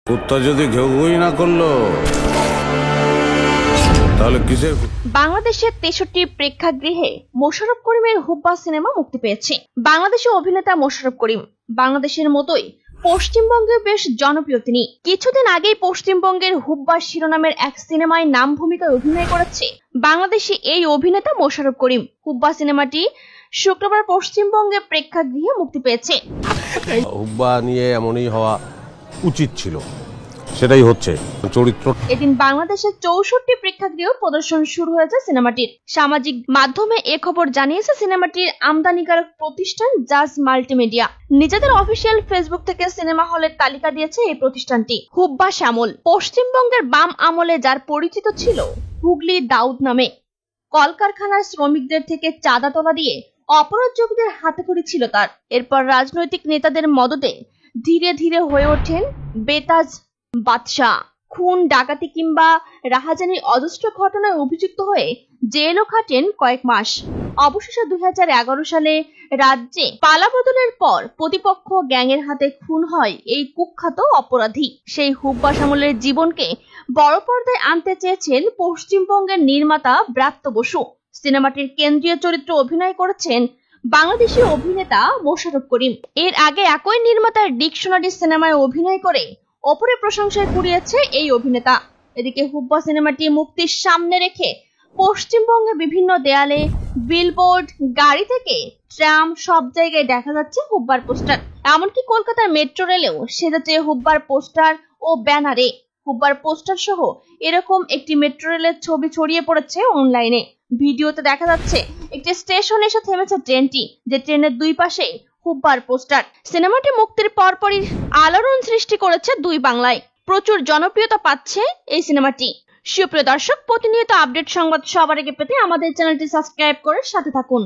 কুত্তা যদি ঘেউঘুই না করলো তাহলে কিসের? বাংলাদেশের 63 প্রেক্ষাগৃহে মোশাররফ করিমের হুব্বা সিনেমা মুক্তি পেয়েছে। বাংলাদেশের অভিনেতা মোশাররফ করিম বাংলাদেশের মতোই পশ্চিমবঙ্গে বেশ জনপ্রিয়। তিনি কিছুদিন আগেই পশ্চিমবঙ্গের হুব্বা শিরোনামের এক সিনেমায় নাম ভূমিকায় অভিনয় করেছে বাংলাদেশি এই অভিনেতা মোশাররফ করিম। হুব্বা সিনেমাটি শুক্রবার পশ্চিমবঙ্গে প্রেক্ষাগৃহে মুক্তি পেয়েছে। হুব্বা নিয়ে এমনই হওয়া উচিত ছিল, সেটাই হচ্ছে। চরিত্র এদিন বাংলাদেশের 64 প্রেক্ষাগৃহ প্রদর্শন শুরু হয়েছে সিনেমাটির। সামাজিক মাধ্যমে এ খবর জানিয়েছে সিনেমাটির আমদানিকারক প্রতিষ্ঠান জাজ মাল্টিমিডিয়া। নিজেদের অফিসিয়াল ফেসবুক থেকে সিনেমা হলের তালিকা দিয়েছে এই প্রতিষ্ঠানটি। হুব্বা শ্যামল পশ্চিমবঙ্গের বাম আমলে যার পরিচিত ছিল হুগলি দাউদ নামে, কলকারখানার শ্রমিকদের থেকে চাঁদা তোলা দিয়ে অপরাধযোগীদের হাতেখড়ি ছিল তার। এরপর রাজনৈতিক নেতাদের মদদে ধীরে ধীরে হয়ে ওঠেন বেতাজ বাদশা। খুন, ডাকাতি কিংবা রাহাজানির অজস্র ঘটনায় অভিযুক্ত হয়ে জেলও খাটেন কয়েক মাস। অবশেষে 2011 সালে রাজ্যে পালাবদলের পর প্রতিপক্ষ গ্যাংয়ের হাতে খুন হয় এই কুখ্যাত অপরাধী। সেই হুব্বা শ্যামলের জীবনকে বড় পর্দায় আনতে চেয়েছেন পশ্চিমবঙ্গের নির্মাতা ব্রাত্য বসু। সিনেমাটির কেন্দ্রীয় চরিত্রে অভিনয় করেছেন বাংলাদেশি অভিনেতা মোশাররফ করিম। এর আগে একই নির্মাতার ডিকশনারি সিনেমায় অভিনয় করে অপরের প্রশংসায় কুড়িয়েছে এই অভিনেতা। এদিকে হুব্বা সিনেমাটি মুক্তির সামনে রেখে পশ্চিমবঙ্গে বিভিন্ন দেয়ালে, বিলবোর্ড, গাড়ি থেকে ট্রাম সব জায়গায় দেখা যাচ্ছে হুব্বার পোস্টার। এমনকি কলকাতার মেট্রো রেলেও সেজেছে হুব্বার পোস্টার ও ব্যানারে। হুব্বার পোস্টার সহ এরকম একটি মেট্রো রেলের ছবি ছড়িয়ে পড়েছে অনলাইনে। ভিডিওতে দেখা যাচ্ছে একটি স্টেশনে এসে থেমেছে ট্রেনটি, যে ট্রেনের দুই পাশে হুব্বার পোস্টার। সিনেমাটি মুক্তির পরপরই আলোড়ন সৃষ্টি করেছে দুই বাংলায়। প্রচুর জনপ্রিয়তা পাচ্ছে এই সিনেমাটি। সুপ্রিয় দর্শক, প্রতিনিয়ত আপডেট সংবাদ সবার আগে পেতে আমাদের চ্যানেলটি সাবস্ক্রাইব করে সাথে থাকুন।